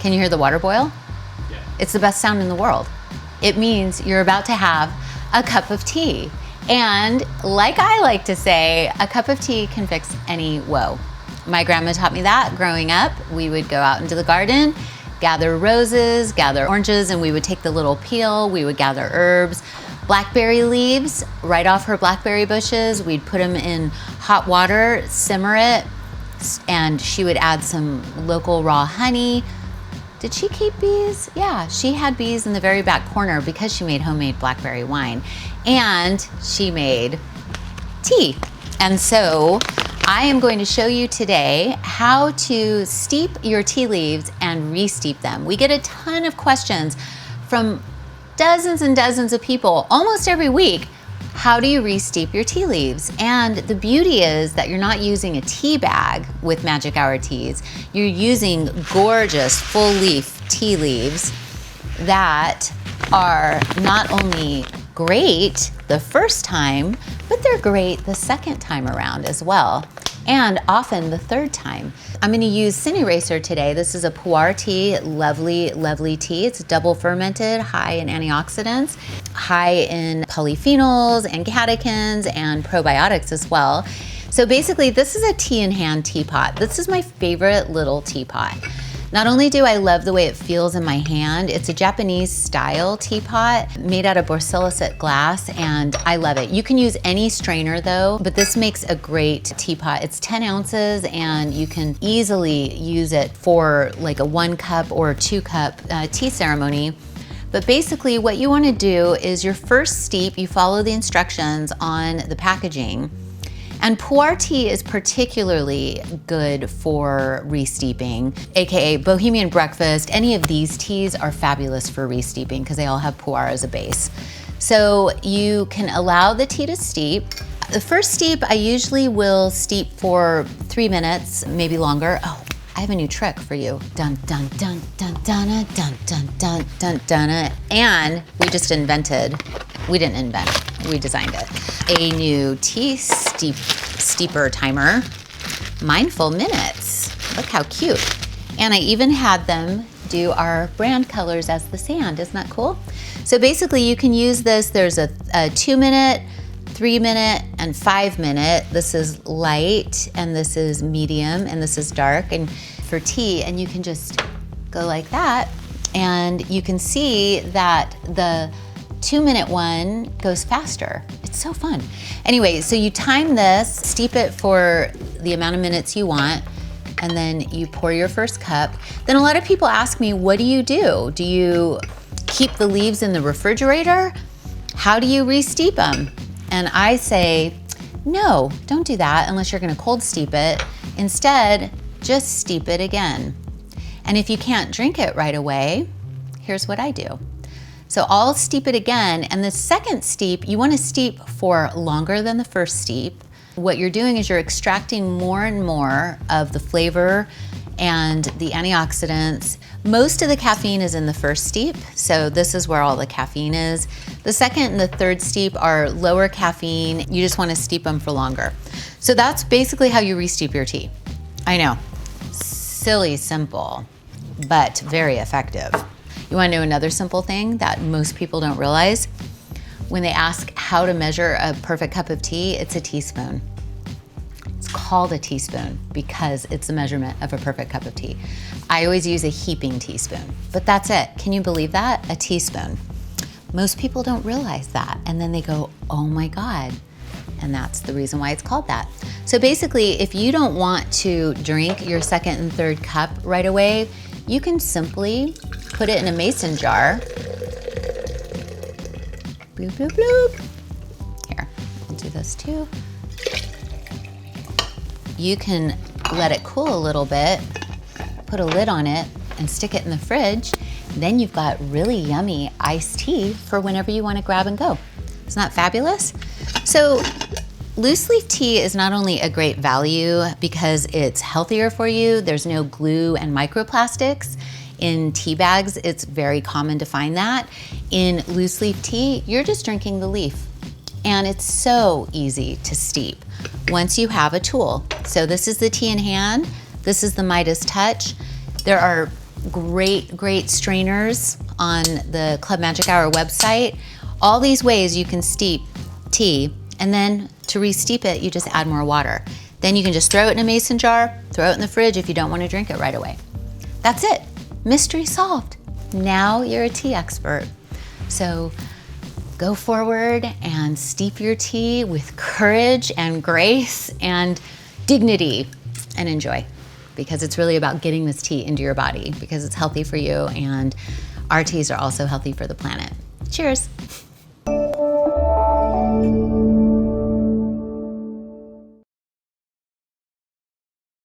Can you hear the water boil? Yeah. It's the best sound in the world. It means you're about to have a cup of tea. And like I like to say, a cup of tea can fix any woe. My grandma taught me that growing up. We would go out into the garden, gather roses, gather oranges, and we would take the little peel, we would gather herbs, blackberry leaves right off her blackberry bushes. We'd put them in hot water, simmer it, and she would add some local raw honey. Did she keep bees? Yeah, she had bees in the very back corner because she made homemade blackberry wine. And she made tea. And so I am going to show you today how to steep your tea leaves and re-steep them. We get a ton of questions from dozens and dozens of people almost every week. How do you re-steep your tea leaves? And the beauty is that you're not using a tea bag with Magic Hour teas. You're using gorgeous full leaf tea leaves that are not only great the first time, but they're great the second time around as well, and often the third time. I'm going to use Sin Eraser today. This is a pu-erh tea, lovely, lovely tea. It's double fermented, high in antioxidants, high in polyphenols and catechins and probiotics as well. So basically, this is a tea in hand teapot. This is my favorite little teapot. Not only do I love the way it feels in my hand, it's a Japanese style teapot made out of borosilicate glass, and I love it. You can use any strainer though, but this makes a great teapot. It's 10 ounces and you can easily use it for like a 1 cup or 2 cup tea ceremony. But basically what you want to do is your first steep, you follow the instructions on the packaging. And pu-erh tea is particularly good for re-steeping, AKA Bohemian Breakfast. Any of these teas are fabulous for re-steeping because they all have pu-erh as a base. So you can allow the tea to steep. The first steep, I usually will steep for 3 minutes, maybe longer. Oh, I have a new trick for you. Dun, dun, dun, dun, dun, dun, dun, dun, dun, dun, dun. And we just invented, we didn't invent, we designed it, a new tea steeper timer, Mindful Minutes. Look how cute. And I even had them do our brand colors as the sand. Isn't that cool? So basically you can use this. There's a 2 minute, 3 minute, and 5 minute. This is light, and this is medium, and this is dark, and for tea, and you can just go like that, and you can see that the 2 minute one goes faster. It's so fun. Anyway, so you time this, steep it for the amount of minutes you want, and then you pour your first cup. Then a lot of people ask me, what do you do? Do you keep the leaves in the refrigerator? How do you re-steep them? And I say, no, don't do that unless you're gonna cold steep it. Instead, just steep it again. And if you can't drink it right away, here's what I do. So I'll steep it again, and the second steep, you wanna steep for longer than the first steep. What you're doing is you're extracting more and more of the flavor and the antioxidants. Most of the caffeine is in the first steep, so this is where all the caffeine is. The second and the third steep are lower caffeine. You just wanna steep them for longer. So that's basically how you re-steep your tea. I know, silly simple, but very effective. You wanna know another simple thing that most people don't realize? When they ask how to measure a perfect cup of tea, it's a teaspoon. It's called a teaspoon because it's the measurement of a perfect cup of tea. I always use a heaping teaspoon, but that's it. Can you believe that? A teaspoon. Most people don't realize that, and then they go, oh my God. And that's the reason why it's called that. So basically, if you don't want to drink your second and third cup right away, you can simply put it in a mason jar. Bloop, bloop, bloop. Here, I'll do this too. You can let it cool a little bit, put a lid on it, and stick it in the fridge. Then you've got really yummy iced tea for whenever you want to grab and go. Isn't that fabulous? So loose leaf tea is not only a great value because it's healthier for you, there's no glue and microplastics. In tea bags, it's very common to find that. In loose leaf tea, you're just drinking the leaf. And it's so easy to steep once you have a tool. So this is the tea in hand. This is the Midas Touch. There are great strainers on the Club Magic Hour website. All these ways you can steep tea, and then to re-steep it, you just add more water. Then you can just throw it in a mason jar, throw it in the fridge if you don't want to drink it right away. That's it. Mystery solved. Now you're a tea expert. So go forward and steep your tea with courage and grace and dignity, and enjoy, because it's really about getting this tea into your body because it's healthy for you, and our teas are also healthy for the planet. Cheers.